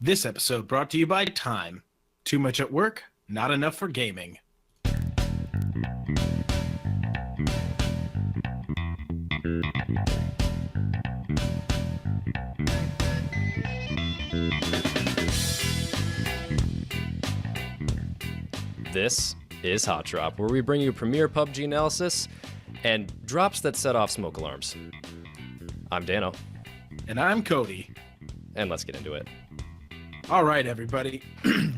This episode brought to you by Time. Too much at work, not enough for gaming. This is Hot Drop, where we bring you premier PUBG analysis and drops that set off smoke alarms. I'm Dano. And I'm Cody. And let's get into it. All right, everybody.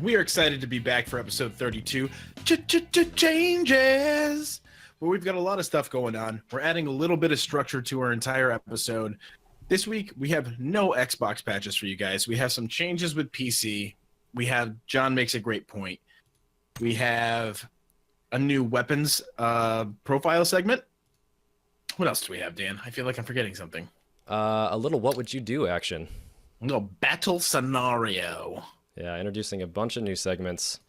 We are excited to be back for episode 32. Changes! Well, we've got a lot of stuff going on. We're adding a little bit of structure to our entire episode. This week, we have no Xbox patches for you guys. We have some changes with PC. We have John makes a great point. We have a new weapons profile segment. What else do we have, Dan? I feel like I'm forgetting something. A little what would you do action. A little battle scenario. Yeah, introducing a bunch of new segments.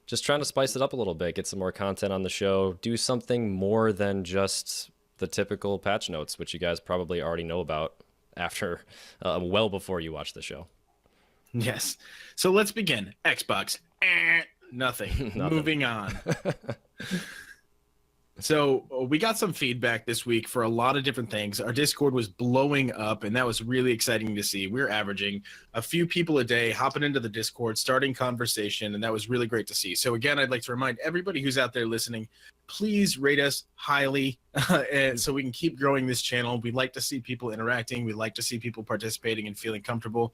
Just trying to spice it up a little bit, get some more content on the show, do something more than just the typical patch notes, which you guys probably already know about after, well before you watch the show. Yes. So let's begin. Xbox. Nothing. Moving on. So we got some feedback this week for a lot of different things. Our Discord was blowing up, and that was really exciting to see. We're averaging a few people a day hopping into the Discord, starting conversation, and that was really great to see. So again, I'd like to remind everybody who's out there listening, please rate us highly and so we can keep growing this channel. We like to see people interacting. We like to see people participating and feeling comfortable.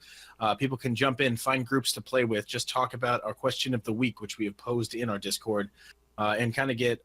People can jump in, find groups to play with, just talk about our question of the week, which we have posed in our Discord, and kind of get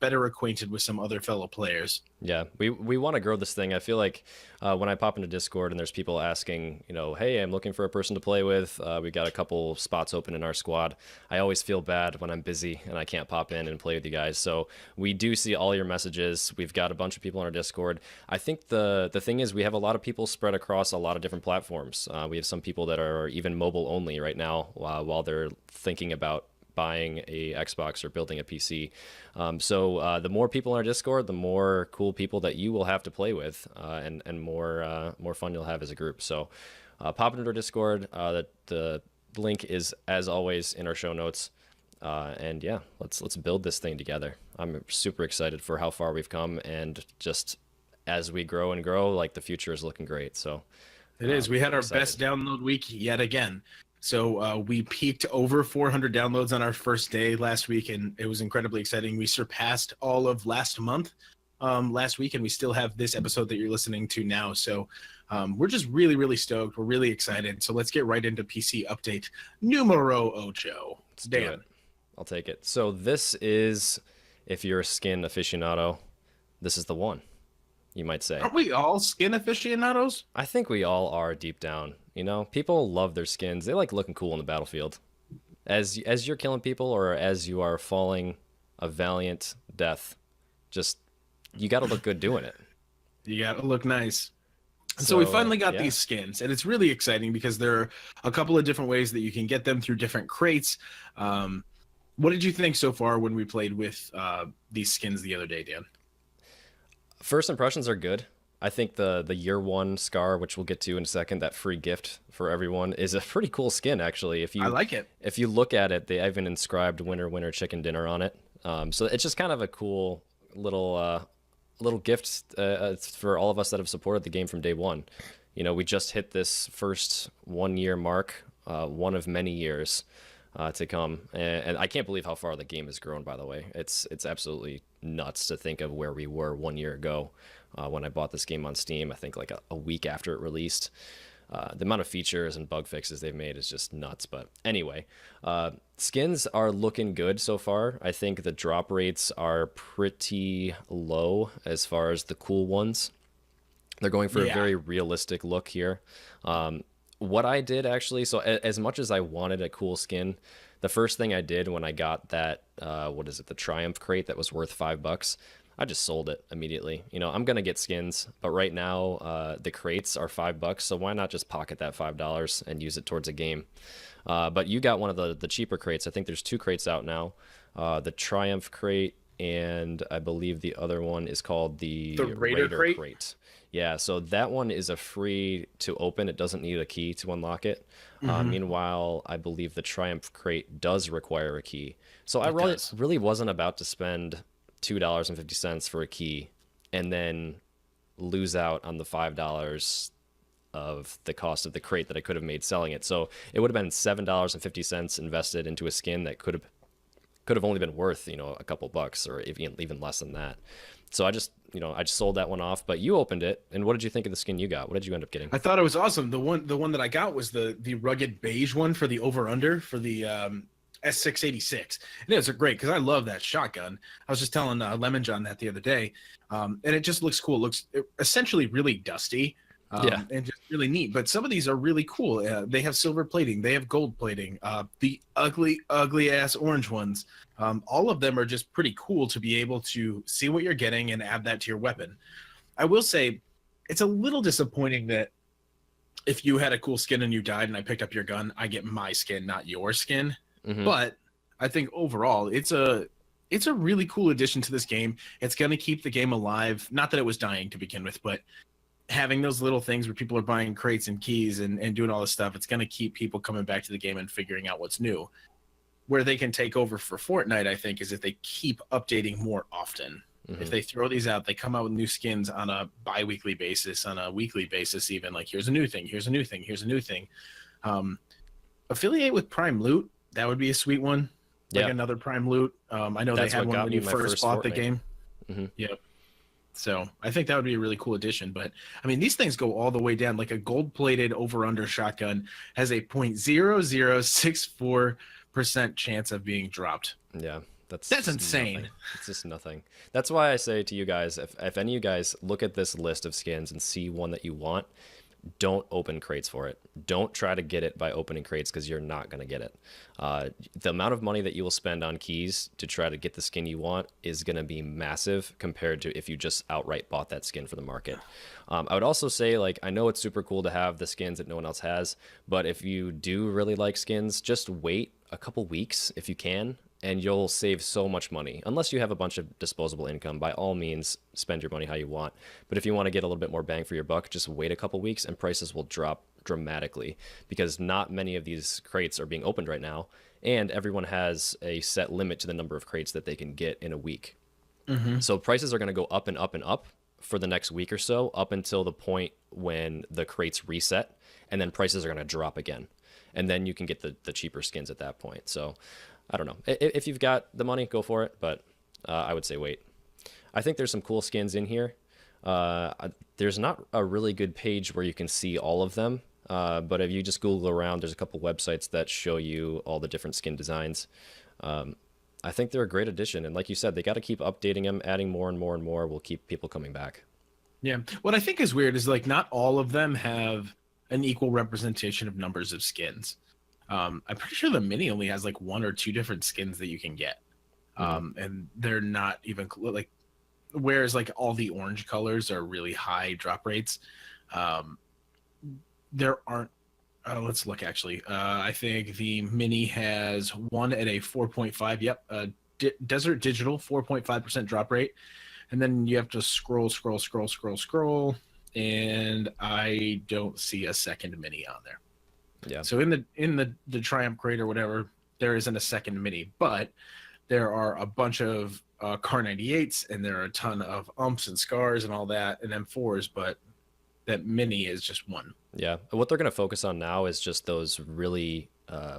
better acquainted with some other fellow players. Yeah, we want to grow this thing. I feel like when I pop into Discord and there's people asking, hey, I'm looking for a person to play with. We got a couple spots open in our squad. I always feel bad when I'm busy and I can't pop in and play with you guys. So we do see all your messages. We've got a bunch of people on our Discord. I think the thing is we have a lot of people spread across a lot of different platforms. We have some people that are even mobile only right now while they're thinking about buying a Xbox or building a PC. So the more people in our Discord, the more cool people that you will have to play with, and more fun you'll have as a group. So pop into our Discord. The link is, as always, in our show notes. And yeah, let's build this thing together. I'm super excited for how far we've come, and just as we grow and grow, like the future is looking great. So it is. We had our best download week yet again. So we peaked over 400 downloads on our first day last week, and it was incredibly exciting. We surpassed all of last month last week, and we still have this episode that you're listening to now. So we're just really, really stoked. We're really excited. So let's get right into PC update numero ocho. Let's do it. I'll take it. So this is, if you're a skin aficionado, this is the one, you might say. Aren't we all skin aficionados? I think we all are deep down. People love their skins. They like looking cool on the battlefield. As you're killing people, or as you are falling a valiant death, just, you got to look good doing it. You got to look nice. So we finally got these skins, and it's really exciting because there are a couple of different ways that you can get them through different crates. What did you think so far when we played with these skins the other day, Dan? First impressions are good. I think the year one Scar, which we'll get to in a second, that free gift for everyone, is a pretty cool skin, actually. I like it. If you look at it, they even inscribed "Winner, Winner, Chicken Dinner" on it. So it's just kind of a cool little gift for all of us that have supported the game from day one. We just hit this first 1 year mark, one of many years to come, and I can't believe how far the game has grown. By the way, it's absolutely nuts to think of where we were 1 year ago when I bought this game on Steam. I think like a week after it released. The amount of features and bug fixes they've made is just nuts. But anyway, skins are looking good so far. I think the drop rates are pretty low as far as the cool ones. They're going for a very realistic look here. What I did actually, so as much as I wanted a cool skin, the first thing I did when I got that, the Triumph crate that was worth $5, I just sold it immediately. I'm going to get skins, but right now the crates are $5, so why not just pocket that $5 and use it towards a game? But you got one of the cheaper crates. I think there's 2 crates out now. The Triumph crate and I believe the other one is called the The Raider Crate? Crate. Yeah, so that one is a free to open. It doesn't need a key to unlock it. Hmm. Meanwhile, I believe the Triumph Crate does require a key. So I It does. really wasn't about to spend $2.50 for a key and then lose out on the $5 of the cost of the crate that I could have made selling it. So it would have been $7.50 invested into a skin that could have only been worth, a couple bucks or even less than that. So I just sold that one off, but you opened it. And what did you think of the skin you got? What did you end up getting? I thought it was awesome. The one that I got was the rugged beige one for the over under for the S686. And it was great because I love that shotgun. I was just telling Lemon John that the other day, and it just looks cool. It looks essentially really dusty. Yeah. And just really neat. But some of these are really cool. They have silver plating. They have gold plating. The ugly ass orange ones. All of them are just pretty cool to be able to see what you're getting and add that to your weapon. I will say, it's a little disappointing that if you had a cool skin and you died and I picked up your gun, I get my skin, not your skin. Hmm. But I think overall, it's a really cool addition to this game. It's going to keep the game alive. Not that it was dying to begin with, but having those little things where people are buying crates and keys and doing all this stuff, it's going to keep people coming back to the game and figuring out what's new. Where they can take over for Fortnite, I think, is if they keep updating more often. If they throw these out, they come out with new skins on a bi-weekly basis, on a weekly basis, even like here's a new thing, here's a new thing, here's a new thing. Affiliate with Prime Loot, that would be a sweet one. Like Yeah. another Prime Loot. I know That's they had what one got when me you my first first bought the Fortnite. game. Hmm. Yep. So I think that would be a really cool addition. But I mean, these things go all the way down. Like a gold-plated over/under shotgun has a 0.0064% chance of being dropped. Yeah. That's Just insane. nothing. It's just nothing. That's why I say to you guys, if any of you guys look at this list of skins and see one that you want, don't open crates for it. Don't try to get it by opening crates because you're not going to get it. The amount of money that you will spend on keys to try to get the skin you want is going to be massive compared to if you just outright bought that skin for the market. I would also say, like, I know it's super cool to have the skins that no one else has, but if you do really like skins, just wait a couple weeks if you can, and you'll save so much money. Unless you have a bunch of disposable income, by all means, spend your money how you want. But if you want to get a little bit more bang for your buck, just wait a couple weeks and prices will drop dramatically because not many of these crates are being opened right now, and everyone has a set limit to the number of crates that they can get in a week. So prices are going to go up and up and up for the next week or so, up until the point when the crates reset, and then prices are going to drop again. And then you can get the cheaper skins at that point. So I don't know. If you've got the money, go for it. But I would say wait. I think there's some cool skins in here. There's not a really good page where you can see all of them. But if you just Google around, there's a couple websites that show you all the different skin designs. I think they're a great addition. And like you said, they got to keep updating them, adding more and more and more will keep people coming back. Yeah. What I think is weird is like not all of them have an equal representation of numbers of skins. I'm pretty sure the mini only has like one or two different skins that you can get. And they're not even like, whereas like all the orange colors are really high drop rates. There aren't, let's look actually. I think the mini has one at a 4.5. Yep. Desert Digital 4.5% drop rate. And then you have to scroll. And I don't see a second mini on there. Yeah. So in the Triumph crate or whatever, there isn't a second mini, but there are a bunch of Car 98s and there are a ton of umps and scars and all that and M4s, but that mini is just one. Yeah. What they're going to focus on now is just those really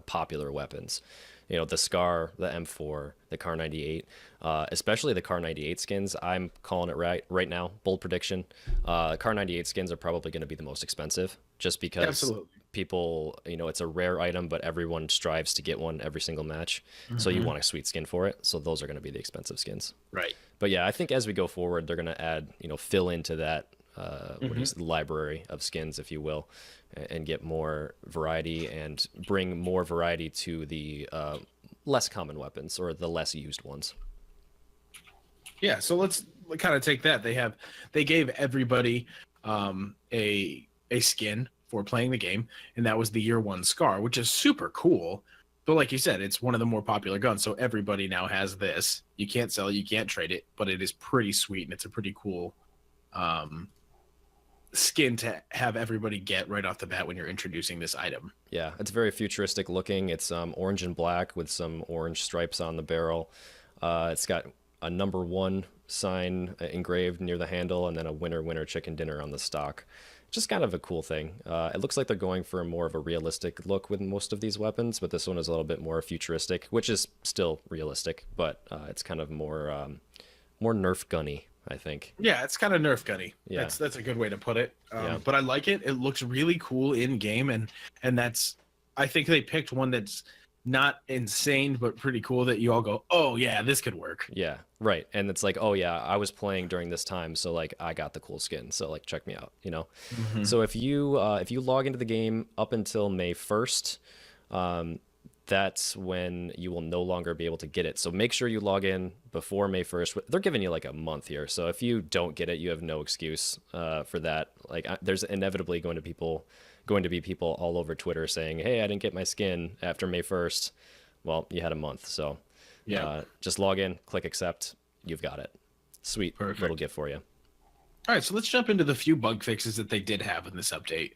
popular weapons. You know, the Scar, the M4, the Car 98, especially the Car 98 skins. I'm calling it right now. Bold prediction. Car 98 skins are probably going to be the most expensive just because Absolutely. people, it's a rare item, but everyone strives to get one every single match. So you want a sweet skin for it. So those are going to be the expensive skins. Right. But yeah, I think as we go forward, they're going to add, fill into that library of skins, if you will, and get more variety and bring more variety to the less common weapons or the less used ones. Yeah, so let's kind of take that. They gave everybody a skin for playing the game, and that was the year one Scar, which is super cool. But like you said, it's one of the more popular guns, so everybody now has this. You can't sell it, you can't trade it, but it is pretty sweet and it's a pretty cool um, skin to have everybody get right off the bat when you're introducing this item. Yeah, it's very futuristic looking. It's orange and black with some orange stripes on the barrel. It's got a #1 sign engraved near the handle, and then a "Winner Winner Chicken Dinner" on the stock. Just kind of a cool thing. It looks like they're going for more of a realistic look with most of these weapons, but this one is a little bit more futuristic, which is still realistic, but it's kind of more Nerf gunny, I think. Yeah, it's kind of Nerf gunny. Yeah. That's a good way to put it. Yeah. But I like it. It looks really cool in game, and that's I think they picked one that's not insane but pretty cool that you all go, oh yeah, this could work. Yeah, right. And it's like, oh yeah, I was playing during this time, so like I got the cool skin. So like check me out, you know. So if you log into the game up until May 1st, that's when you will no longer be able to get it. So make sure you log in before May 1st. They're giving you like a month here. So if you don't get it, you have no excuse for that. Like there's inevitably going to be people all over Twitter saying, hey, I didn't get my skin after May 1st. Well, you had a month. So Yeah. just log in, click accept. You've got it. Sweet. Perfect. Little gift for you. All right, so let's jump into the few bug fixes that they did have in this update,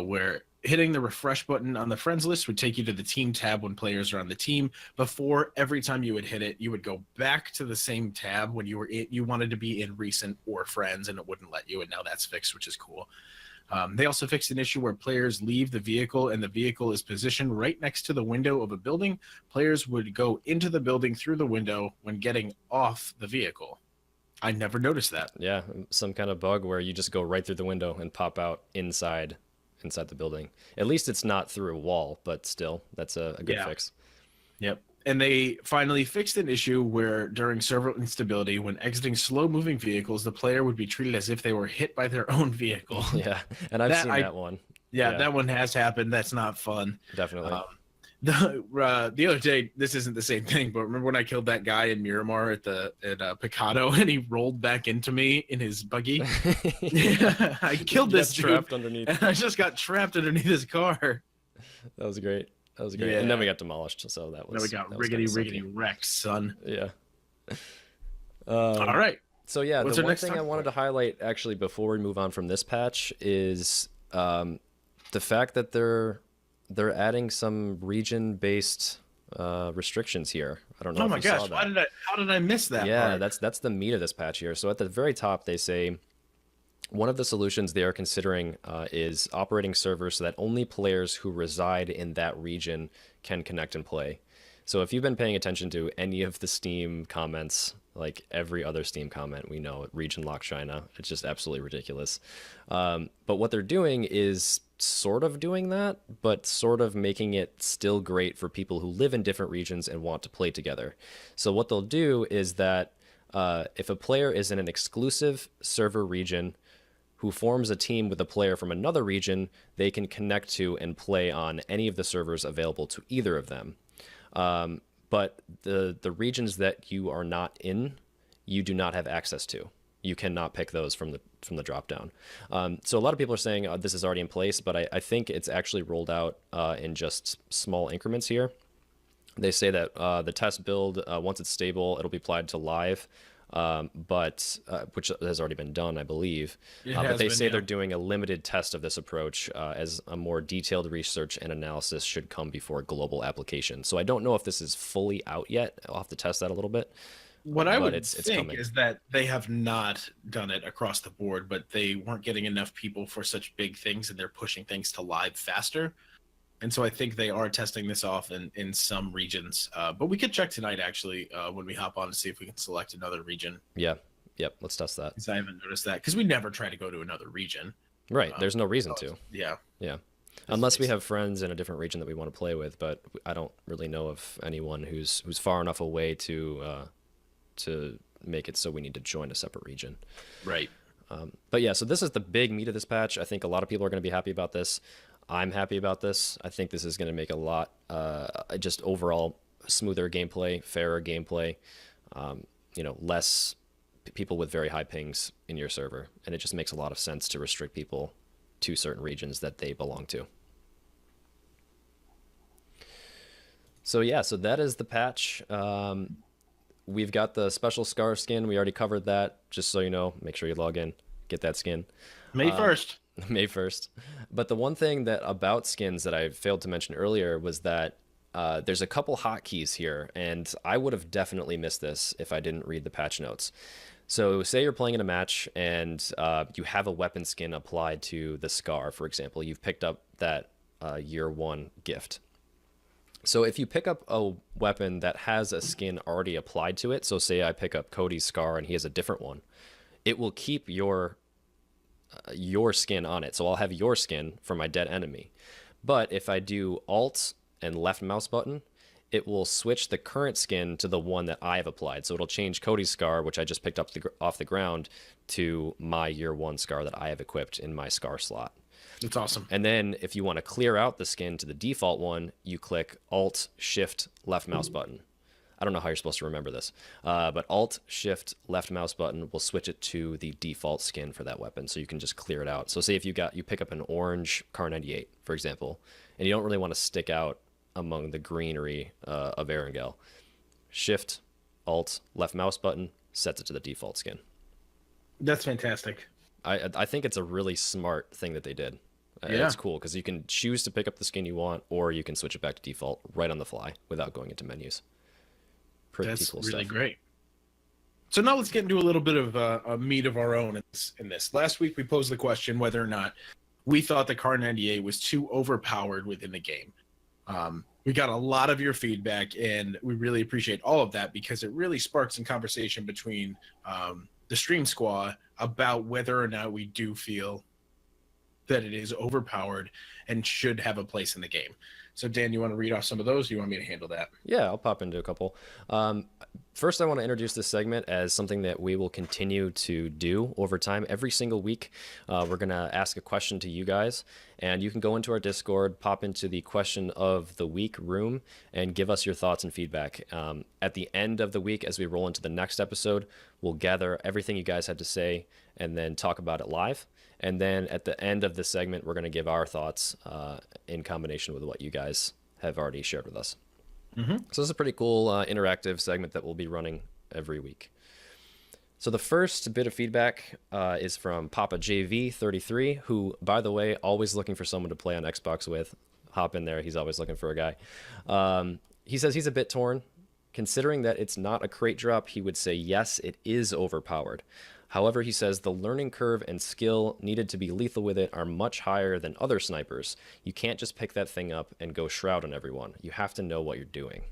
where hitting the refresh button on the friends list would take you to the team tab when players are on the team. Before, every time you would hit it, you would go back to the same tab when you wanted to be in recent or friends, and it wouldn't let you. And now that's fixed, which is cool. They also fixed an issue where players leave the vehicle and the vehicle is positioned right next to the window of a building. Players would go into the building through the window when getting off the vehicle. I never noticed that. Yeah, some kind of bug where you just go right through the window and pop out inside the building. At least it's not through a wall, but still, that's a good fix. Yep. And they finally fixed an issue where during server instability, when exiting slow-moving vehicles, the player would be treated as if they were hit by their own vehicle. Yeah, and I've seen that one. Yeah, that one has happened. That's not fun. Definitely. The other day, this isn't the same thing, but remember when I killed that guy in Miramar at Picado and he rolled back into me in his buggy? Yeah, I killed this dude, trapped underneath. and I just got trapped underneath his car. That was great. That was great. Yeah. And then we got demolished, so that was. Then we got riggedy wrecked, son. Yeah. All right. So yeah, What's the our one next thing I talk wanted to highlight actually before we move on from this patch is the fact that they're adding some region-based restrictions here. I don't know. Oh if my you gosh! saw that. How did I miss that? Yeah, part? that's the meat of this patch here. So at the very top, they say one of the solutions they are considering is operating servers so that only players who reside in that region can connect and play. So if you've been paying attention to any of the Steam comments, like every other Steam comment, we know region lock China. It's just absolutely ridiculous. But what they're doing is sort of doing that, but sort of making it still great for people who live in different regions and want to play together. So what they'll do is that if a player is in an exclusive server region who forms a team with a player from another region, they can connect to and play on any of the servers available to either of them. But the regions that you are not in, you do not have access to. You cannot pick those from the drop down. So a lot of people are saying this is already in place, but I think it's actually rolled out in just small increments here. They say that the test build, once it's stable, it'll be applied to live, but which has already been done, I believe. But they say they're doing a limited test of this approach as a more detailed research and analysis should come before global application. So I don't know if this is fully out yet. I'll have to test that a little bit. What I would it's think coming. is that they have not done it across the board, but they weren't getting enough people for such big things, and they're pushing things to live faster. And so I think they are testing this off in some regions. But we could check tonight, actually, when we hop on to see if we can select another region. Yeah. Yep. Let's test that. Because I haven't noticed that. Because we never try to go to another region. Right. There's no reason to. Yeah. Yeah. Unless we have friends in a different region that we want to play with, but I don't really know of anyone who's far enough away to make it so we need to join a separate region. Right. But yeah, so this is the big meat of this patch. I think a lot of people are going to be happy about this. I'm happy about this. I think this is going to make a lot, just overall smoother gameplay, fairer gameplay, less people with very high pings in your server. And it just makes a lot of sense to restrict people to certain regions that they belong to. So yeah, so that is the patch. We've got the special scar skin. We already covered that. Just so you know, make sure you log in, get that skin. May 1st. May 1st. But the one thing that about skins that I failed to mention earlier was that there's a couple hotkeys here, and I would have definitely missed this if I didn't read the patch notes. So say you're playing in a match and you have a weapon skin applied to the scar, for example. You've picked up that year one gift. So if you pick up a weapon that has a skin already applied to it, so say I pick up Cody's scar and he has a different one, it will keep your skin on it. So I'll have your skin for my dead enemy. But if I do Alt and left mouse button, it will switch the current skin to the one that I have applied. So it'll change Cody's scar, which I just picked up off the ground, to my year one scar that I have equipped in my scar slot. That's awesome. And then if you want to clear out the skin to the default one, you click Alt, Shift, left mouse button. I don't know how you're supposed to remember this, but Alt, Shift, left mouse button will switch it to the default skin for that weapon, so you can just clear it out. So say if you pick up an orange Car 98, for example, and you don't really want to stick out among the greenery of Erangel, Shift, Alt, left mouse button sets it to the default skin. That's fantastic. I think it's a really smart thing that they did. Yeah. It's cool because you can choose to pick up the skin you want, or you can switch it back to default right on the fly without going into menus. Pretty That's cool really stuff. great. So now let's get into a little bit of a meat of our own in this. Last week we posed the question whether or not we thought the Car 98 was too overpowered within the game. We got a lot of your feedback, and we really appreciate all of that because it really sparks some conversation between the stream squad about whether or not we do feel that it is overpowered and should have a place in the game. So Dan, you want to read off some of those? Or do you want me to handle that? Yeah, I'll pop into a couple. First, I want to introduce this segment as something that we will continue to do over time. Every single week, we're going to ask a question to you guys, and you can go into our Discord, pop into the question of the week room, and give us your thoughts and feedback. At the end of the week, as we roll into the next episode, we'll gather everything you guys had to say and then talk about it live. And then at the end of the segment, we're going to give our thoughts in combination with what you guys have already shared with us. Mm-hmm. So this is a pretty cool interactive segment that we'll be running every week. So the first bit of feedback is from Papa JV33, who, by the way, always looking for someone to play on Xbox with. Hop in there. He's always looking for a guy. He says he's a bit torn. Considering that it's not a crate drop, he would say yes, it is overpowered. However, he says the learning curve and skill needed to be lethal with it are much higher than other snipers. You can't just pick that thing up and go shroud on everyone. You have to know what you're doing.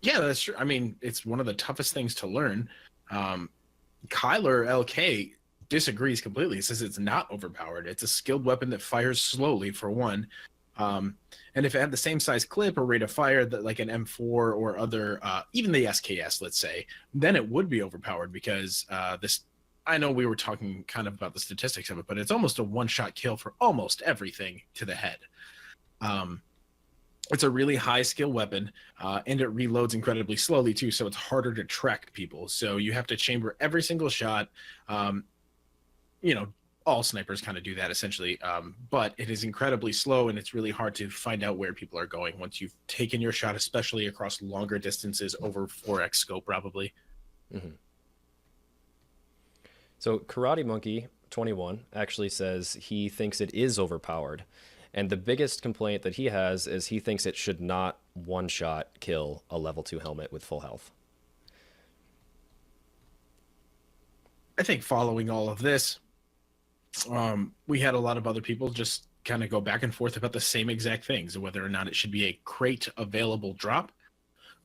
Yeah, that's true. I mean, it's one of the toughest things to learn. Kyler LK disagrees completely. He says it's not overpowered. It's a skilled weapon that fires slowly, for one. And if it had the same size clip or rate of fire that like an M4 or other, even the SKS, let's say, then it would be overpowered because I know we were talking kind of about the statistics of it, but it's almost a one-shot kill for almost everything to the head. It's a really high skill weapon, and it reloads incredibly slowly too, so it's harder to track people. So you have to chamber every single shot. All snipers kind of do that essentially, but it is incredibly slow, and it's really hard to find out where people are going once you've taken your shot, especially across longer distances over 4x scope probably. Mm-hmm. So Karate Monkey 21 actually says he thinks it is overpowered, and the biggest complaint that he has is he thinks it should not one-shot kill a level 2 helmet with full health. I think following all of this, we had a lot of other people just kind of go back and forth about the same exact things, whether or not it should be a crate available drop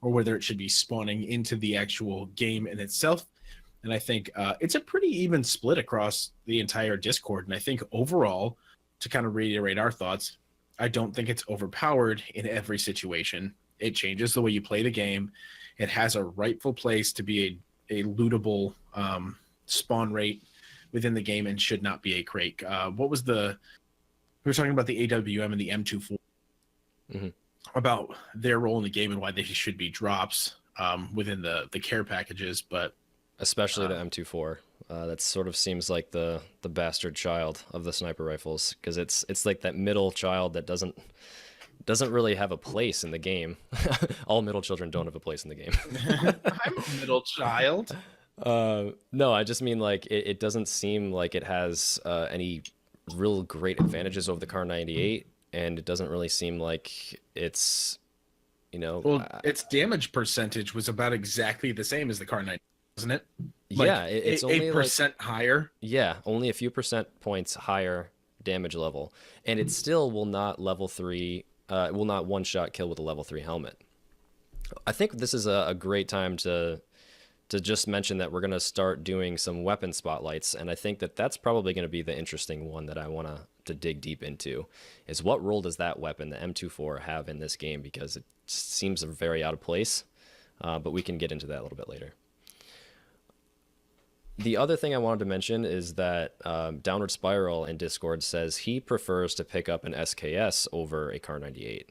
or whether it should be spawning into the actual game in itself. And I think it's a pretty even split across the entire Discord. And I think overall, to kind of reiterate our thoughts, I don't think it's overpowered in every situation. It changes the way you play the game. It has a rightful place to be a lootable spawn rate within the game and should not be a crate. We were talking about the AWM and the M24, mm-hmm. about their role in the game and why they should be drops within the care packages, but especially the M24. That sort of seems like the bastard child of the sniper rifles, because it's like that middle child that doesn't doesn't really have a place in the game. All middle children don't have a place in the game. I'm a middle child. No, I just mean like it doesn't seem like it has any real great advantages over the Car 98, and it doesn't really seem like it's, you know, Well, its damage percentage was about exactly the same as the Car 90, wasn't it? yeah, it's only a percent higher. Yeah, only a few percent points higher damage level, and it still will not level 3, will not one-shot kill with a level 3 helmet. I think this is a great time to just mention that we're going to start doing some weapon spotlights, and I think that that's probably going to be the interesting one that I want to dig deep into, is what role does that weapon, the M24, have in this game, because it seems very out of place, but we can get into that a little bit later. The other thing I wanted to mention is that Downward Spiral in Discord says he prefers to pick up an SKS over a Car 98,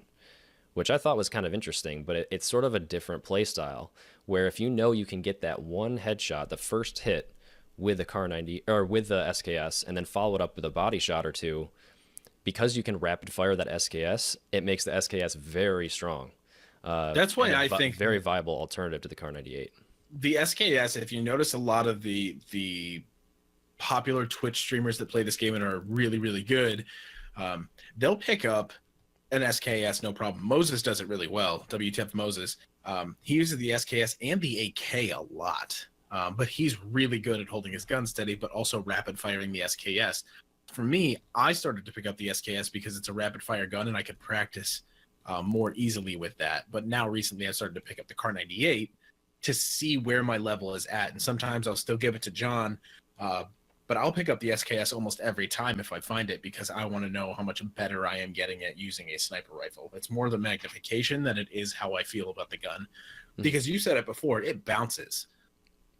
which I thought was kind of interesting, but it's sort of a different play style, where if you know you can get that one headshot, the first hit with a Car 90 or with the SKS, and then follow it up with a body shot or two, because you can rapid fire that SKS, it makes the SKS very strong. That's why I think very viable alternative to the Car 98. The SKS, if you notice a lot of the popular Twitch streamers that play this game and are really, really good, they'll pick up an SKS, no problem. Moses does it really well. WTF Moses. He uses the SKS and the AK a lot, but he's really good at holding his gun steady, but also rapid firing the SKS. For me, I started to pick up the SKS because it's a rapid fire gun and I could practice more easily with that. But now recently I started to pick up the Car 98 to see where my level is at. And sometimes I'll still give it to John, but I'll pick up the SKS almost every time if I find it, because I want to know how much better I am getting at using a sniper rifle. It's more the magnification than it is how I feel about the gun. Because you said it before, it bounces.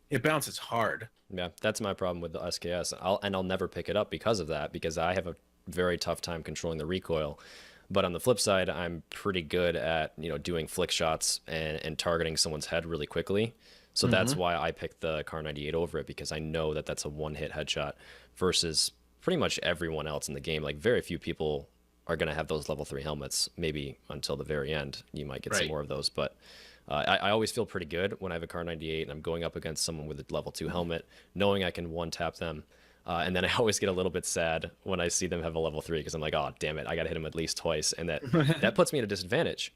It bounces hard. Yeah, that's my problem with the SKS. I'll never pick it up because of that, because I have a very tough time controlling the recoil. But on the flip side, I'm pretty good at, you know, doing flick shots and targeting someone's head really quickly. So that's why I picked the Car 98 over it, because I know that that's a one-hit headshot versus pretty much everyone else in the game. Like, very few people are going to have those level 3 helmets, maybe until the very end. You might get some more of those, but I always feel pretty good when I have a Car 98 and I'm going up against someone with a level 2 helmet, knowing I can one-tap them. And then I always get a little bit sad when I see them have a level 3, because I'm like, oh, damn it, I got to hit him at least twice. And that puts me at a disadvantage.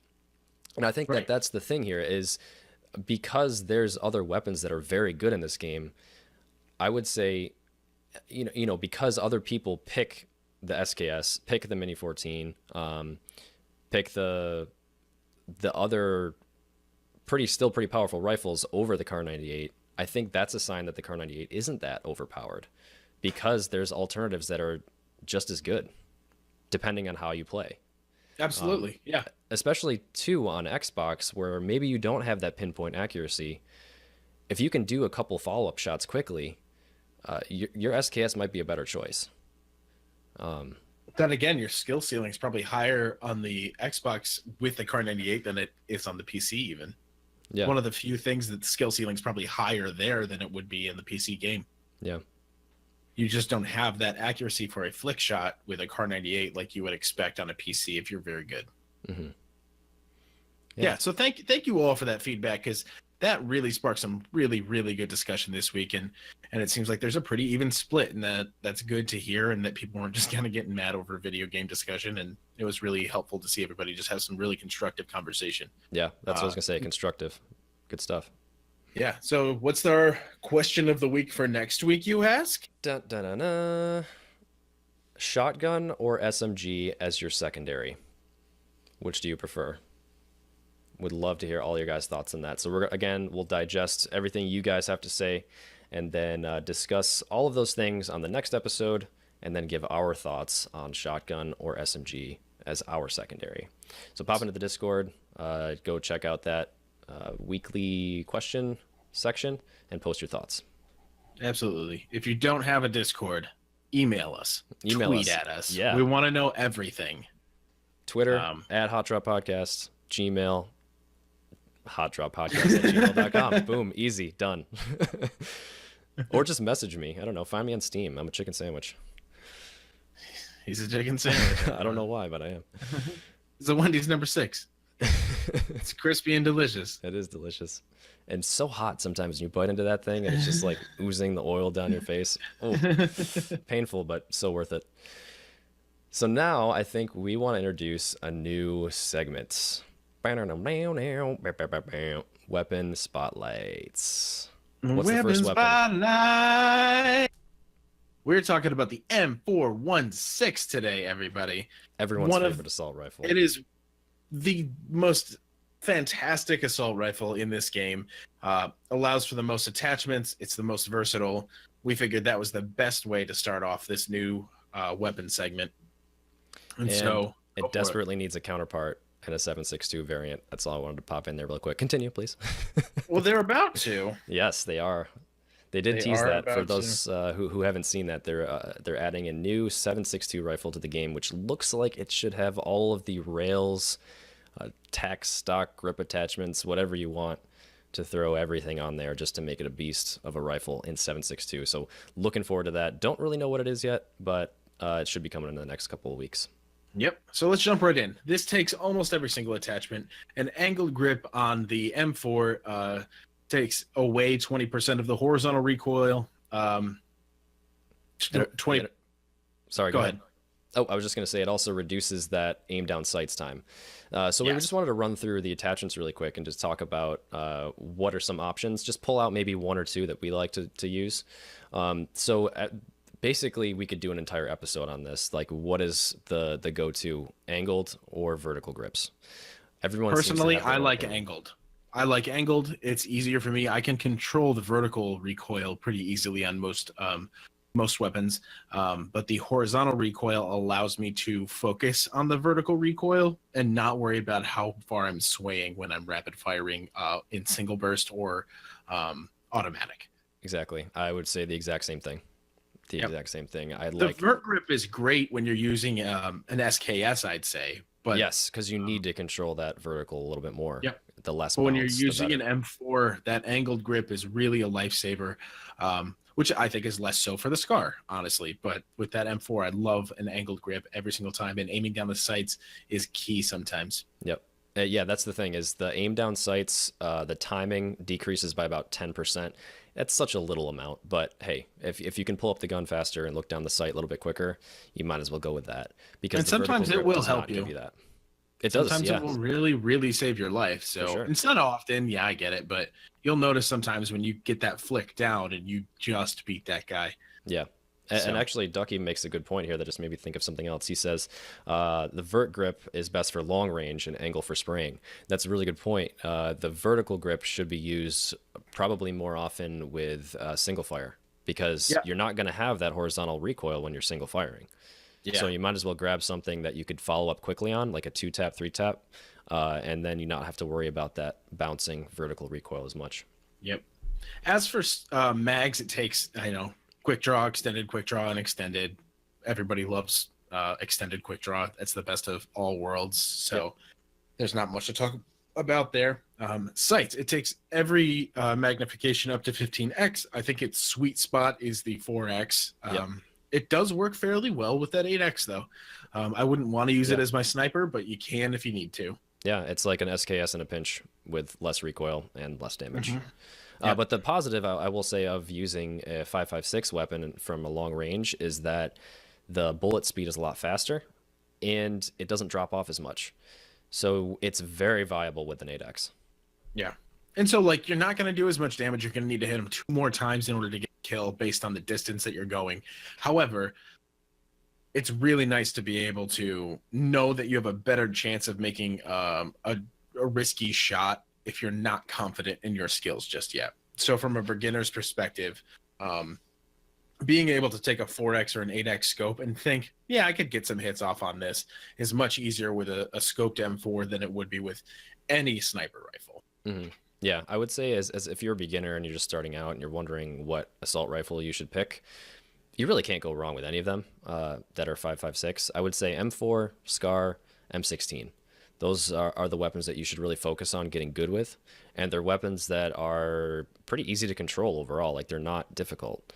And I think that that's the thing here, is because there's other weapons that are very good in this game, I would say, you know, because other people pick the SKS, pick the Mini 14, pick the other still pretty powerful rifles over the Car 98, I think that's a sign that the Car 98 isn't that overpowered, because there's alternatives that are just as good, depending on how you play. Absolutely, yeah. Especially, too, on Xbox, where maybe you don't have that pinpoint accuracy. If you can do a couple follow-up shots quickly, your SKS might be a better choice. Then again, your skill ceiling is probably higher on the Xbox with the Car 98 than it is on the PC even. Yeah. One of the few things that the skill ceiling is probably higher there than it would be in the PC game. Yeah. You just don't have that accuracy for a flick shot with a Car 98 like you would expect on a PC if you're very good. Mm-hmm. Yeah. So thank you all for that feedback, because that really sparked some really, really good discussion this week. And it seems like there's a pretty even split, and that's good to hear, and that people weren't just kind of getting mad over video game discussion. And it was really helpful to see everybody just have some really constructive conversation. Yeah, that's what I was going to say. Constructive. Good stuff. Yeah. So what's our question of the week for next week, you ask? Dun, dun, dun, dun. Shotgun or SMG as your secondary? Which do you prefer? Would love to hear all your guys' thoughts on that. So we'll digest everything you guys have to say, and then discuss all of those things on the next episode, and then give our thoughts on shotgun or SMG as our secondary. So pop into the Discord, go check out that weekly question section, and post your thoughts. Absolutely. If you don't have a Discord, email us. Tweet at us. Yeah. We want to know everything. Twitter, at HOTDROP Podcast, Gmail, HOTDROPpodcast@gmail.com. Boom, easy, done. Or just message me. I don't know. Find me on Steam. I'm a chicken sandwich. He's a chicken sandwich. I don't know why, but I am. It's a Wendy's number 6. It's crispy and delicious. It is delicious. And so hot sometimes when you bite into that thing and it's just like oozing the oil down your face. Oh, painful, but so worth it. So now I think we want to introduce a new segment. Weapon spotlights. What's the first weapon? Spotlight. We're talking about the M416 today, everybody. Everyone's favorite assault rifle. It is the most fantastic assault rifle in this game. Allows for the most attachments. It's the most versatile. We figured that was the best way to start off this new weapon segment. And so it desperately needs a counterpart and a 7.62 variant. That's all I wanted to pop in there real quick. Continue, please. Well, they're about to. Yes, they are. They did tease that for those who haven't seen that. They're adding a new 7.62 rifle to the game, which looks like it should have all of the rails, tack, stock, grip attachments, whatever you want, to throw everything on there just to make it a beast of a rifle in 7.62. So looking forward to that. Don't really know what it is yet, but it should be coming in the next couple of weeks. Yep. So let's jump right in. This takes almost every single attachment. An angled grip on the M4 takes away 20% of the horizontal recoil. 20. Sorry, go ahead. ahead. Oh, I was just going to say it also reduces that aim down sights time. So we just wanted to run through the attachments really quick and just talk about what are some options. Just pull out maybe one or two that we like to use. Basically, we could do an entire episode on this. Like, what is the go-to, angled or vertical grips? Everyone Personally, I like angled. I like angled. It's easier for me. I can control the vertical recoil pretty easily on most weapons, but the horizontal recoil allows me to focus on the vertical recoil and not worry about how far I'm swaying when I'm rapid firing in single burst or automatic. Exactly. I would say the exact same thing. Exact same thing. The vert grip is great when you're using an SKS, I'd say. But yes, because you need to control that vertical a little bit more. Yep. The less. But when you're using an M4, that angled grip is really a lifesaver, which I think is less so for the SCAR, honestly. But with that M4, I love an angled grip every single time, and aiming down the sights is key sometimes. Yep. Yeah, that's the thing is the aim down sights, the timing decreases by about 10%. That's such a little amount, but hey, if you can pull up the gun faster and look down the sight a little bit quicker, you might as well go with that. Because sometimes it will help you. That. It does. Sometimes it will really, really save your life. So sure. It's not often. Yeah, I get it, but you'll notice sometimes when you get that flick down and you just beat that guy. Yeah. And actually, Ducky makes a good point here that just made me think of something else. He says the vert grip is best for long range and angle for spraying. That's a really good point. The vertical grip should be used probably more often with single fire because you're not going to have that horizontal recoil when you're single firing. Yeah. So you might as well grab something that you could follow up quickly on, like a 2-tap, 3-tap, and then you not have to worry about that bouncing vertical recoil as much. Yep. As for mags, it takes, quick draw, and extended. Everybody loves extended quick draw. That's the best of all worlds. So there's not much to talk about there. Sights, it takes every magnification up to 15x. I think its sweet spot is the 4x. It does work fairly well with that 8x though. I wouldn't want to use it as my sniper, but you can if you need to. Yeah, it's like an SKS in a pinch with less recoil and less damage. Mm-hmm. But the positive, I will say, of using a 5.56 weapon from a long range is that the bullet speed is a lot faster, and it doesn't drop off as much. So it's very viable with an 8x. Yeah. And so, you're not going to do as much damage. You're going to need to hit them 2 more times in order to get a kill based on the distance that you're going. However, it's really nice to be able to know that you have a better chance of making a risky shot if you're not confident in your skills just yet. So from a beginner's perspective, being able to take a 4x or an 8x scope and think, I could get some hits off on this is much easier with a scoped M4 than it would be with any sniper rifle. Mm-hmm. Yeah, I would say as if you're a beginner and you're just starting out and you're wondering what assault rifle you should pick, you really can't go wrong with any of them that are 5.56. I would say M4, SCAR, M16. Those are the weapons that you should really focus on getting good with. And they're weapons that are pretty easy to control overall. They're not difficult.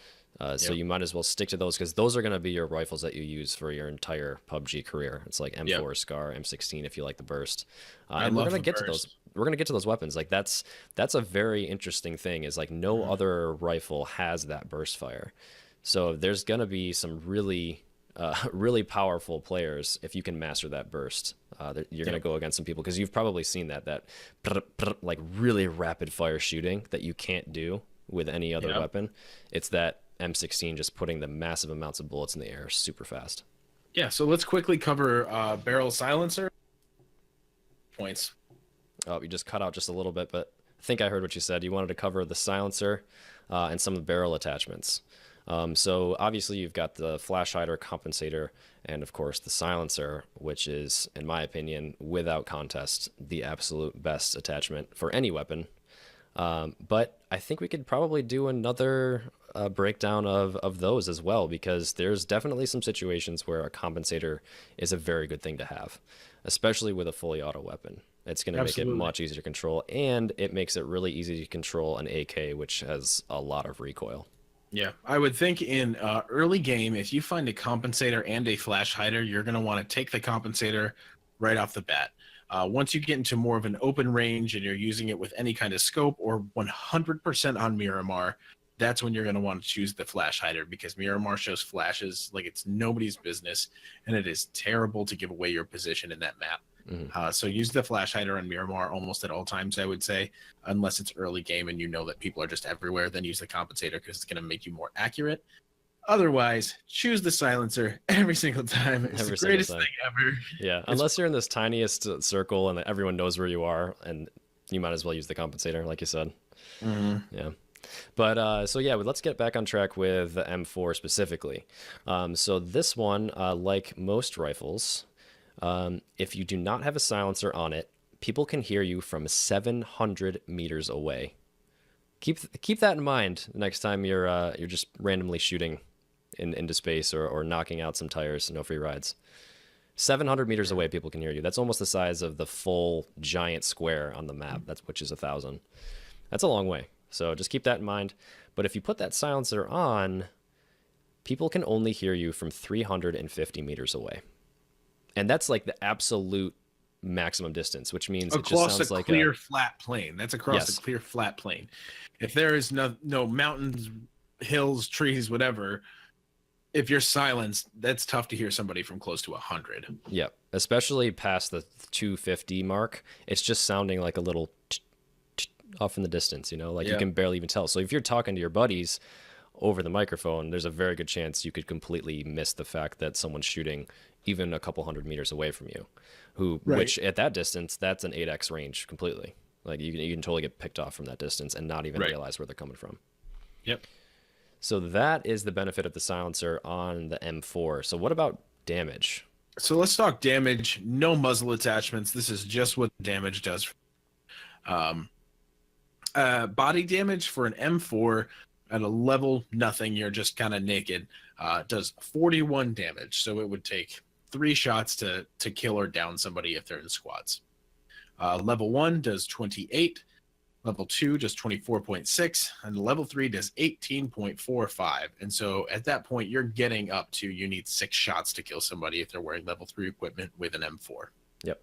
So you might as well stick to those because those are going to be your rifles that you use for your entire PUBG career. It's like M4, Scar, M16 if you like the burst. And we're going to get to those. We're going to get to those weapons. Like that's a very interesting thing is like no other rifle has that burst fire. So there's going to be some really really powerful players if you can master that burst. You're going to go against some people because you've probably seen that like really rapid fire shooting that you can't do with any other weapon. It's that M16 just putting the massive amounts of bullets in the air super fast. Yeah, so let's quickly cover barrel silencer points. Oh, you just cut out just a little bit, but I think I heard what you said. You wanted to cover the silencer and some of the barrel attachments. So obviously you've got the flash hider, compensator, and of course the silencer, which is, in my opinion, without contest, the absolute best attachment for any weapon. But I think we could probably do another breakdown of those as well, because there's definitely some situations where a compensator is a very good thing to have, especially with a fully auto weapon. It's going to make it much easier to control, and it makes it really easy to control an AK, which has a lot of recoil. Yeah, I would think in early game, if you find a compensator and a flash hider, you're going to want to take the compensator right off the bat. Once you get into more of an open range and you're using it with any kind of scope or 100% on Miramar, that's when you're going to want to choose the flash hider, because Miramar shows flashes like it's nobody's business, and it is terrible to give away your position in that map. So use the flash hider on Miramar almost at all times, I would say, unless it's early game and you know that people are just everywhere. Then use the compensator because it's going to make you more accurate. Otherwise, choose the silencer every single time. It's the greatest thing ever. Yeah, unless you're in this tiniest circle and everyone knows where you are, and you might as well use the compensator, like you said. Yeah. But so yeah, let's get back on track with the M4 specifically. So this one, like most rifles, if you do not have a silencer on it, people can hear you from 700 meters away. Keep that in mind next time you're just randomly shooting into space or knocking out some tires. No free rides. 700 meters away, people can hear you. That's almost the size of the full giant square on the map. Which is 1,000. That's a long way. So just keep that in mind. But if you put that silencer on, people can only hear you from 350 meters away. And that's like the absolute maximum distance, which means it just sounds like a clear flat plane. That's across a clear flat plane. If there is no mountains, hills, trees, whatever, if you're silenced, that's tough to hear somebody from close to 100. Yep, especially past the 250 mark. It's just sounding like a little off in the distance, like you can barely even tell. So if you're talking to your buddies over the microphone, there's a very good chance you could completely miss the fact that someone's shooting even a couple hundred meters away from you, which at that distance, that's an 8x range completely. Like you can totally get picked off from that distance and not even realize where they're coming from. Yep. So that is the benefit of the silencer on the M4. So what about damage? So let's talk damage. No muzzle attachments. This is just what damage does. Body damage for an M4 at a level nothing, you're just kind of naked, does 41 damage. So it would take 3 shots to kill or down somebody if they're in squads. Level 1 does 28, level 2 does 24.6, and level 3 does 18.45. And so at that point, you're getting up to, you need 6 shots to kill somebody if they're wearing level 3 equipment with an M4. Yep.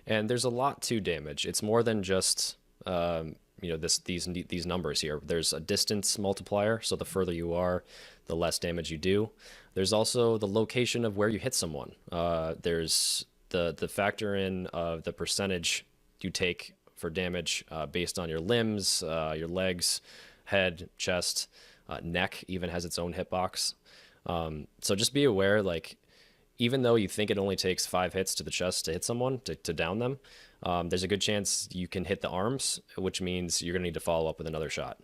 And there's a lot to damage. It's more than just these numbers here. There's a distance multiplier, so the further you are, the less damage you do. There's also the location of where you hit someone. There's the factor in of the percentage you take for damage based on your limbs, your legs, head, chest, neck even has its own hitbox. So just be aware, like, even though you think it only takes 5 hits to the chest to hit someone, to down them, there's a good chance you can hit the arms, which means you're going to need to follow up with another shot.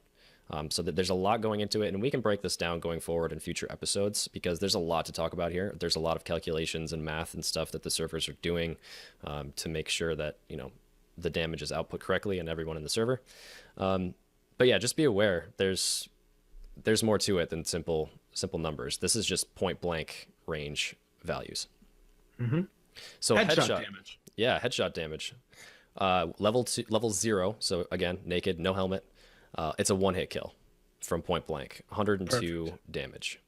So that there's a lot going into it, and we can break this down going forward in future episodes because there's a lot to talk about here. There's a lot of calculations and math and stuff that the servers are doing to make sure that the damage is output correctly and everyone in the server. But yeah, just be aware. There's more to it than simple numbers. This is just point blank range values. So headshot damage. Yeah, headshot damage. Level 0. So again, naked, no helmet. It's a 1-hit kill. from point blank, 102 Perfect. damage.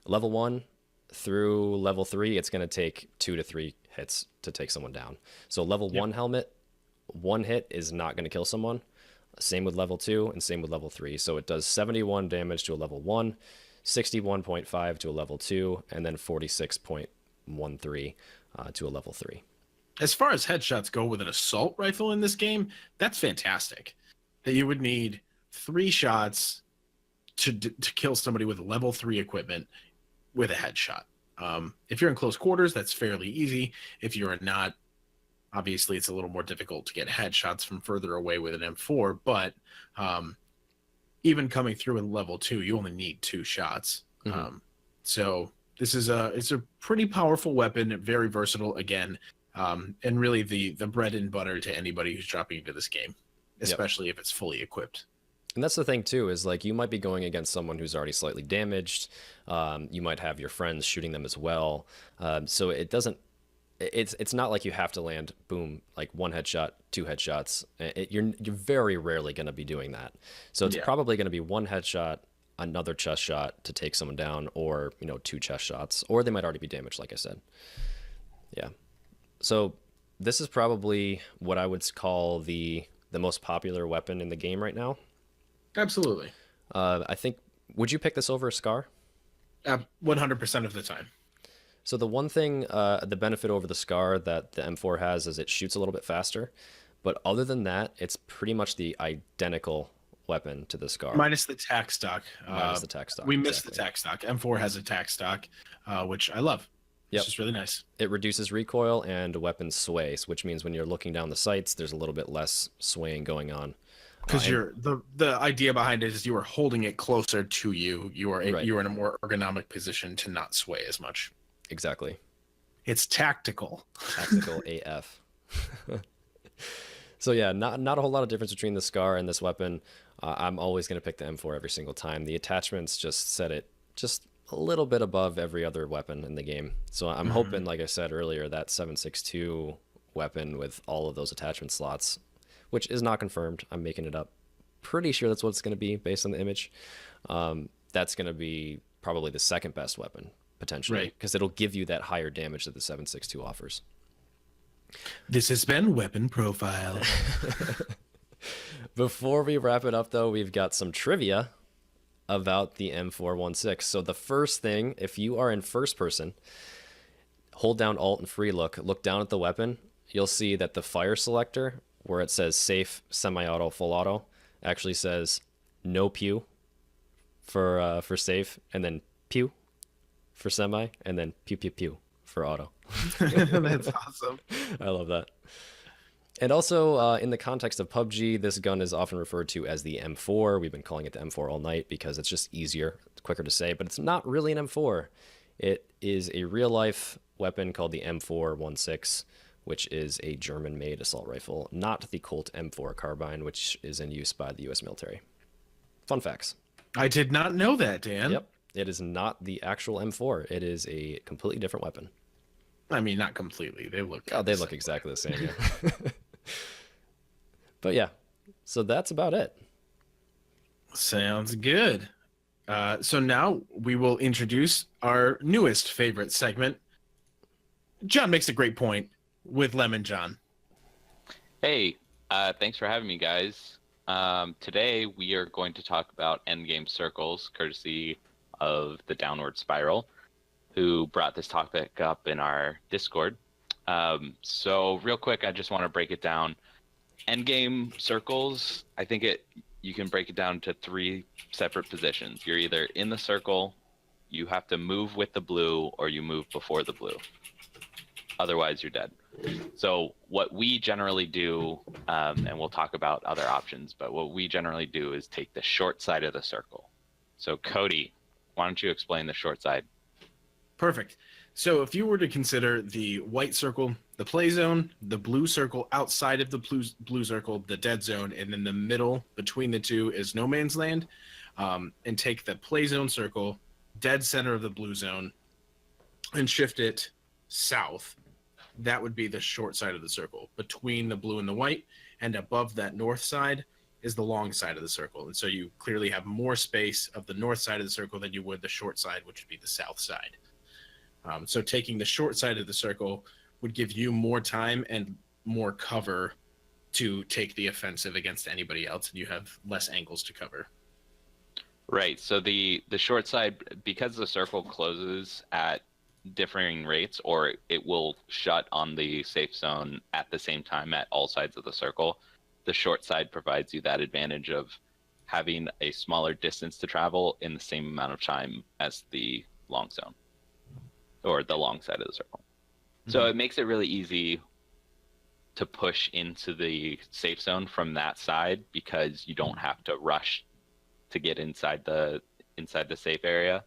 Level 1 through level 3, it's going to take 2 to 3 hits to take someone down. So level Yep. 1 helmet, 1 hit is not going to kill someone. Same with level 2 and same with level 3. So it does 71 damage to a level 1, 61.5 to a level 2, and then 46.13 to a level 3. As far as headshots go with an assault rifle in this game, that's fantastic. That you would need 3 shots to kill somebody with level 3 equipment with a headshot. If you're in close quarters, that's fairly easy. If you're not, obviously it's a little more difficult to get headshots from further away with an M4. But even coming through in level 2, you only need 2 shots. So this is it's a pretty powerful weapon, very versatile again, and really the bread and butter to anybody who's dropping into this game, especially if it's fully equipped. And that's the thing too, is like you might be going against someone who's already slightly damaged. You might have your friends shooting them as well. So it doesn't. It's not like you have to land boom like 1 headshot, 2 headshots. You're very rarely going to be doing that. So it's probably going to be 1 headshot, another chest shot to take someone down, or 2 chest shots, or they might already be damaged, like I said. Yeah. So this is probably what I would call the most popular weapon in the game right now. Absolutely. I think, would you pick this over a Scar? 100% of the time. So the one thing, the benefit over the Scar that the M4 has is it shoots a little bit faster. But other than that, it's pretty much the identical weapon to the Scar. Minus the tac stock. Minus the tac stock. We missed the tac stock. M4 has a tac stock, which I love. Yep. It's just really nice. It reduces recoil and weapon sway, which means when you're looking down the sights, there's a little bit less swaying going on. Because the idea behind it is you are holding it closer to you. You are in a more ergonomic position to not sway as much. Exactly. It's tactical. Tactical AF. So yeah, not a whole lot of difference between the Scar and this weapon. I'm always going to pick the M4 every single time. The attachments just set it just a little bit above every other weapon in the game. So I'm hoping, like I said earlier, that 7.62 weapon with all of those attachment slots, which is not confirmed. I'm making it up. Pretty sure that's what it's going to be based on the image. That's going to be probably the second best weapon, potentially, because it'll give you that higher damage that the 7.62 offers. This has been Weapon Profile. Before we wrap it up, though, we've got some trivia about the M416. So the first thing, if you are in first person, hold down Alt and free look down at the weapon. You'll see that the fire selector, where it says safe, semi-auto, full auto, actually says no pew for safe, and then pew for semi, and then pew pew pew for auto. That's awesome. I love that. And also, in the context of PUBG, this gun is often referred to as the M4. We've been calling it the M4 all night because it's just easier, it's quicker to say, but it's not really an M4. It is a real-life weapon called the M416, which is a German-made assault rifle, not the Colt M4 carbine, which is in use by the U.S. military. Fun facts. I did not know that, Dan. Yep. It is not the actual M4. It is a completely different weapon. I mean, not completely. They look. Oh, they look exactly the same. Yeah. But yeah, so that's about it. Sounds good. So now we will introduce our newest favorite segment. John makes a great point with Lemon John. Hey, thanks for having me, guys. Today we are going to talk about endgame circles, courtesy of the Downward Spiral, who brought this topic up in our Discord. So real quick, I just want to break it down. Endgame circles, I think you can break it down to 3 separate positions. You're either in the circle, you have to move with the blue, or you move before the blue. Otherwise, you're dead. So what we generally do, and we'll talk about other options, but what we generally do is take the short side of the circle. So Cody, why don't you explain the short side? Perfect. So if you were to consider the white circle, the play zone, the blue circle outside of the blue circle, the dead zone, and then the middle between the two is no man's land, and take the play zone circle, dead center of the blue zone, and shift it south, that would be the short side of the circle. Between the blue and the white, and above that north side is the long side of the circle. And so you clearly have more space of the north side of the circle than you would the short side, which would be the south side. So taking the short side of the circle would give you more time and more cover to take the offensive against anybody else, and you have less angles to cover. Right. So the short side, because the circle closes at differing rates, or it will shut on the safe zone at the same time at all sides of the circle, the short side provides you that advantage of having a smaller distance to travel in the same amount of time as the long zone, or the long side of the circle. Mm-hmm. So it makes it really easy to push into the safe zone from that side, because you don't have to rush to get inside the safe area.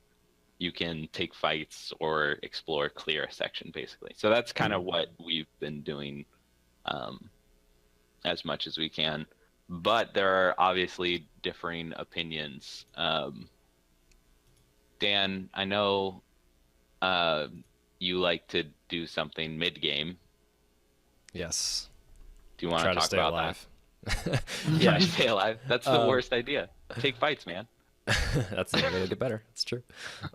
You can take fights or explore, clear a section, basically. So that's kind of what we've been doing as much as we can. But there are obviously differing opinions. Dan, I know you like to do something mid-game. Yes. Do you want to talk about alive. that? Yeah, stay alive. That's the worst idea. Take fights, man. That's not going to get better. It's true.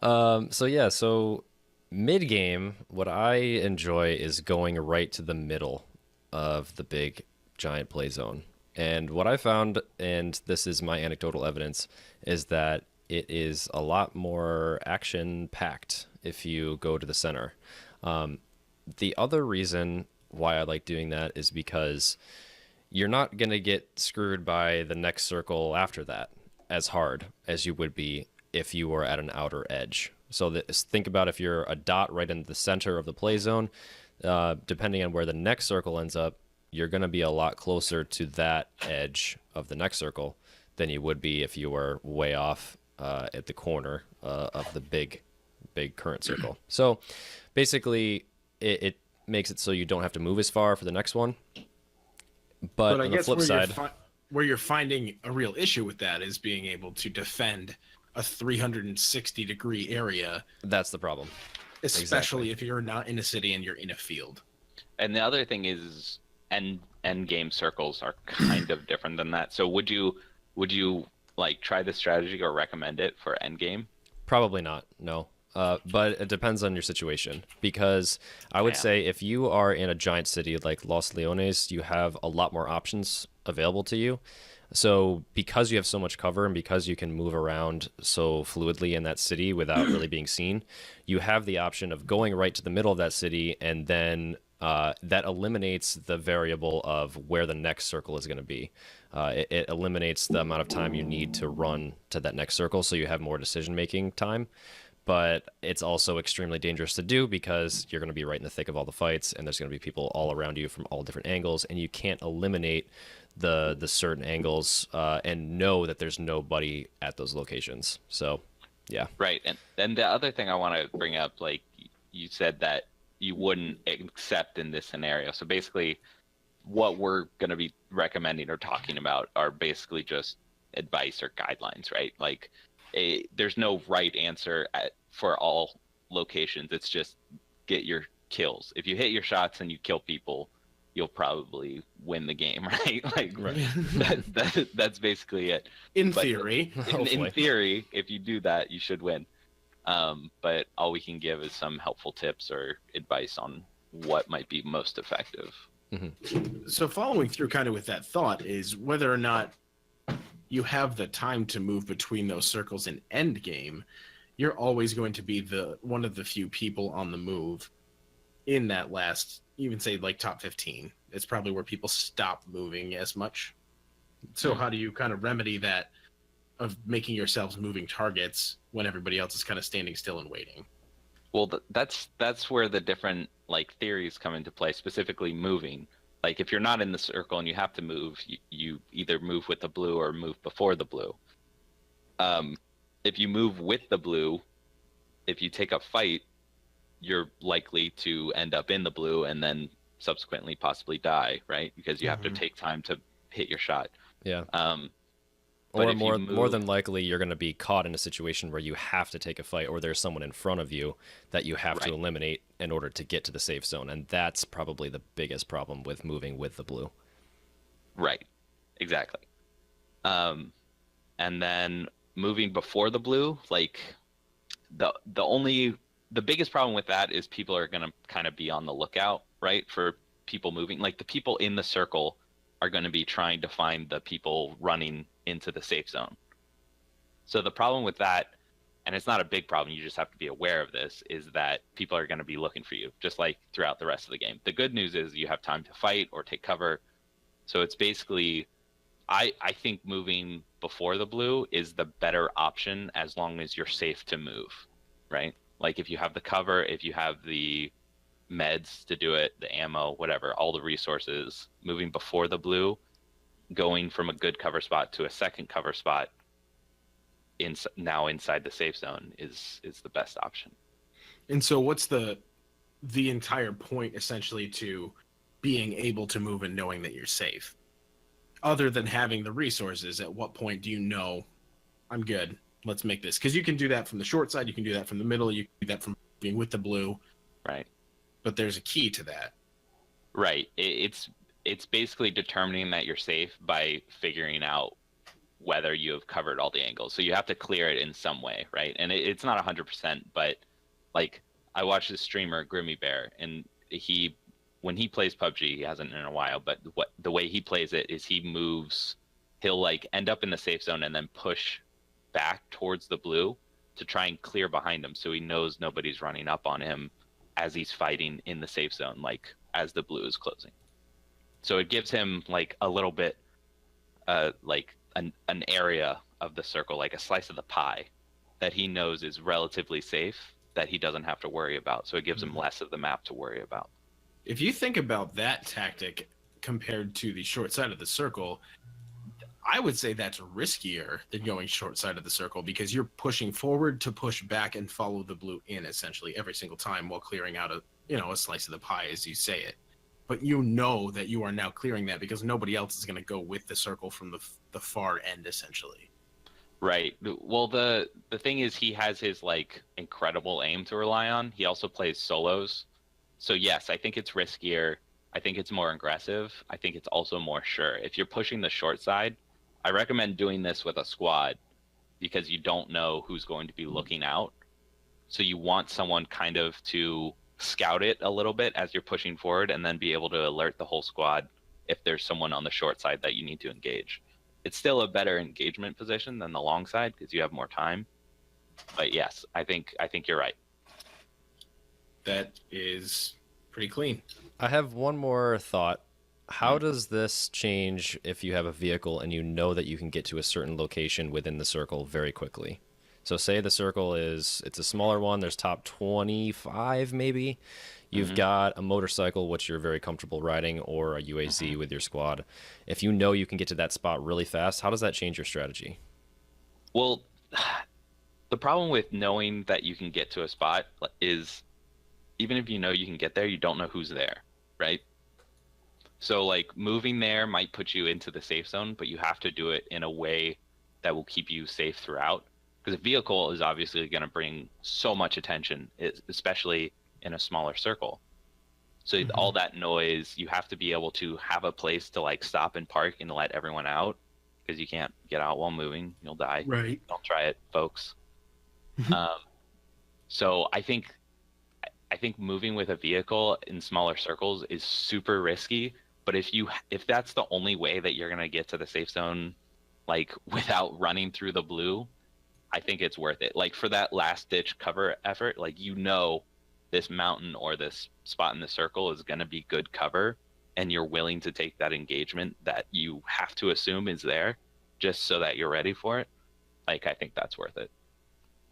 So mid game, what I enjoy is going right to the middle of the big giant play zone. And what I found, and this is my anecdotal evidence, is that it is a lot more action packed if you go to the center. The other reason why I like doing that is because you're not going to get screwed by the next circle after that as hard as you would be if you were at an outer edge. So think about if you're a dot right in the center of the play zone, depending on where the next circle ends up, you're going to be a lot closer to that edge of the next circle than you would be if you were way off at the corner of the big current circle. So basically it makes it so you don't have to move as far for the next one. But on the flip side, where you're finding a real issue with that is being able to defend a 360-degree area. That's the problem. Especially if you're not in a city and you're in a field. And the other thing is end game circles are kind of different than that. So would you like try this strategy or recommend it for end game? Probably not. No. But it depends on your situation, because I would say if you are in a giant city like Los Leones, you have a lot more options available to you. So because you have so much cover and because you can move around so fluidly in that city without really being seen, you have the option of going right to the middle of that city, and then that eliminates the variable of where the next circle is going to be. It eliminates the amount of time you need to run to that next circle, so you have more decision-making time. But it's also extremely dangerous to do because you're going to be right in the thick of all the fights, and there's going to be people all around you from all different angles, and you can't eliminate the certain angles and know that there's nobody at those locations. So, yeah. Right. And then the other thing I want to bring up, like you said that you wouldn't accept in this scenario. So basically what we're going to be recommending or talking about are basically just advice or guidelines, right? Like there's no right answer for all locations. It's just get your kills. If you hit your shots and you kill people, you'll probably win the game, right? Like that's basically it. In theory. In theory, if you do that, you should win. But all we can give is some helpful tips or advice on what might be most effective. Mm-hmm. So following through kind of with that thought is whether or not you have the time to move between those circles in end game, you're always going to be one of the few people on the move in that last, even say like top 15. It's probably where people stop moving as much. So how do you kind of remedy that of making yourselves moving targets when everybody else is kind of standing still and waiting? Well, that's where the different like theories come into play, specifically moving. Like if you're not in the circle and you have to move, you either move with the blue or move before the blue. If you move with the blue, if you take a fight, you're likely to end up in the blue and then subsequently possibly die, right? Because you have to take time to hit your shot. Yeah. Or more than likely, you're going to be caught in a situation where you have to take a fight, or there's someone in front of you that you have to eliminate in order to get to the safe zone. And that's probably the biggest problem with moving with the blue. Right. Exactly. And then moving before the blue, like the biggest problem with that is people are gonna kind of be on the lookout, right, for people moving. Like the people in the circle are going to be trying to find the people running into the safe zone. So the problem with that, and it's not a big problem, you just have to be aware of this, is that people are going to be looking for you, just like throughout the rest of the game. The good news is you have time to fight or take cover. So it's basically, I think moving before the blue is the better option as long as you're safe to move, right? Like if you have the cover, if you have the meds to do it, the ammo, whatever, all the resources, moving before the blue, going from a good cover spot to a second cover spot now inside the safe zone is the best option. And so what's the entire point essentially to being able to move and knowing that you're safe? Other than having the resources, at what point do you know I'm good? Let's make this. Because you can do that from the short side, you can do that from the middle, you can do that from being with the blue. Right. But there's a key to that. Right. It's basically determining that you're safe by figuring out whether you have covered all the angles. So you have to clear it in some way, right? And it's not 100%, but like I watched this streamer, Grimmy Bear, and when he plays PUBG, he hasn't in a while, but the way he plays it is he'll like end up in the safe zone and then push back towards the blue to try and clear behind him so he knows nobody's running up on him as he's fighting in the safe zone, like as the blue is closing. So it gives him like a little bit, like an area of the circle, like a slice of the pie that he knows is relatively safe, that he doesn't have to worry about. So it gives him less of the map to worry about. If you think about that tactic compared to the short side of the circle, I would say that's riskier than going short side of the circle because you're pushing forward to push back and follow the blue in essentially every single time while clearing out a slice of the pie as you say it. But you know that you are now clearing that because nobody else is going to go with the circle from the far end essentially. Right. Well, the thing is he has his like incredible aim to rely on. He also plays solos. So yes, I think it's riskier. I think it's more aggressive. I think it's also more sure. If you're pushing the short side, I recommend doing this with a squad because you don't know who's going to be looking out. So you want someone kind of to scout it a little bit as you're pushing forward and then be able to alert the whole squad if there's someone on the short side that you need to engage. It's still a better engagement position than the long side because you have more time. But yes, I think you're right. That is pretty clean. I have one more thought. How does this change if you have a vehicle and you know that you can get to a certain location within the circle very quickly? So say the circle it's a smaller one, there's top 25 maybe. You've got a motorcycle, which you're very comfortable riding, or a UAZ with your squad. If you know you can get to that spot really fast, how does that change your strategy? Well, the problem with knowing that you can get to a spot is even if you know you can get there, you don't know who's there, right? So like moving there might put you into the safe zone, but you have to do it in a way that will keep you safe throughout. Because a vehicle is obviously going to bring so much attention, especially in a smaller circle. So all that noise, you have to be able to have a place to like stop and park and let everyone out because you can't get out while moving. You'll die. Right. Don't try it, folks. So I think moving with a vehicle in smaller circles is super risky. But if that's the only way that you're gonna get to the safe zone, like without running through the blue, I think it's worth it. Like for that last ditch cover effort, like this mountain or this spot in the circle is gonna be good cover, and you're willing to take that engagement that you have to assume is there, just so that you're ready for it. Like I think that's worth it.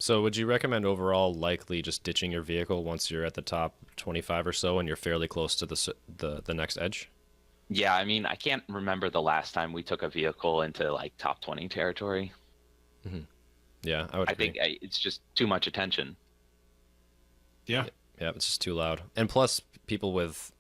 So would you recommend overall likely just ditching your vehicle once you're at the top 25 or so and you're fairly close to the next edge? Yeah, I mean, I can't remember the last time we took a vehicle into like top 20 territory. Yeah, I would agree. Think it's just too much attention. Yeah. Yeah, it's just too loud. And plus, people with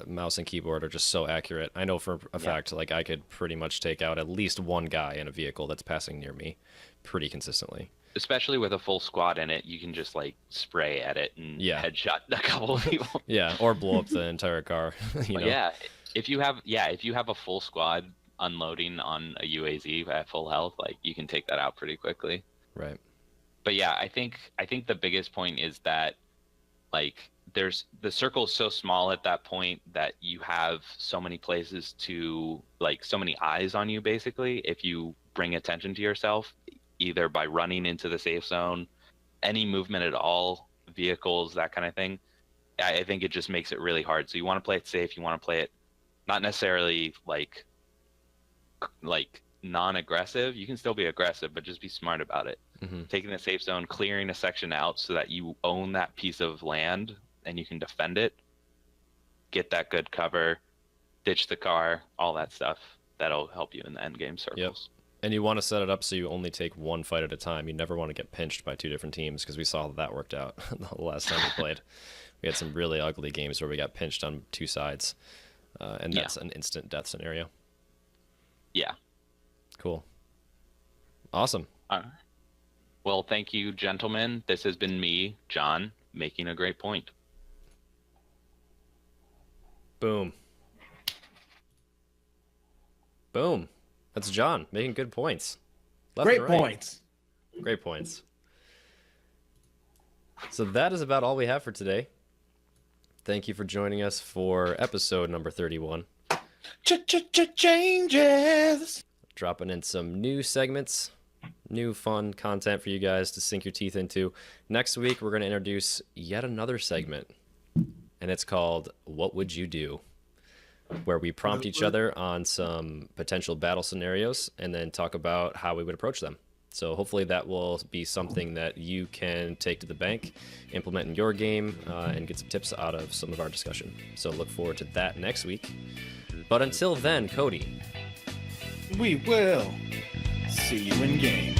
mouse and keyboard are just so accurate. I know for a fact, like I could pretty much take out at least one guy in a vehicle that's passing near me pretty consistently. Especially with a full squad in it, you can just like spray at it and headshot a couple of people. Yeah, or blow up the entire car. You know? Yeah, if you have a full squad, unloading on a UAZ at full health, like you can take that out pretty quickly. Right. But yeah, I think the biggest point is that like the circle is so small at that point that you have so many places to, like, so many eyes on you basically if you bring attention to yourself, either by running into the safe zone, any movement at all, vehicles, that kind of thing. I think it just makes it really hard. So you want to play it safe. You want to play it not necessarily like non-aggressive. You can still be aggressive, but just be smart about it. Taking the safe zone, clearing a section out so that you own that piece of land and you can defend it, get that good cover, ditch the car, all that stuff. That'll help you in the end game circles. Yep. And you want to set it up so you only take one fight at a time. You never want to get pinched by two different teams, because we saw that worked out the last time we played. We had some really ugly games where we got pinched on two sides, and that's an instant death scenario. Yeah. Cool. Awesome. Well, thank you, gentlemen. This has been me, John, making a great point. Boom. Boom. That's John making good points. Left Great and right. points. Great points. So that is about all we have for today. Thank you for joining us for episode number 31. Changes. Dropping in some new segments, new fun content for you guys to sink your teeth into. Next week, we're going to introduce yet another segment, and it's called What Would You Do?, where we prompt each other on some potential battle scenarios and then talk about how we would approach them. So hopefully that will be something that you can take to the bank, implement in your game, and get some tips out of some of our discussion. So look forward to that next week. But until then, Cody, We will see you in game.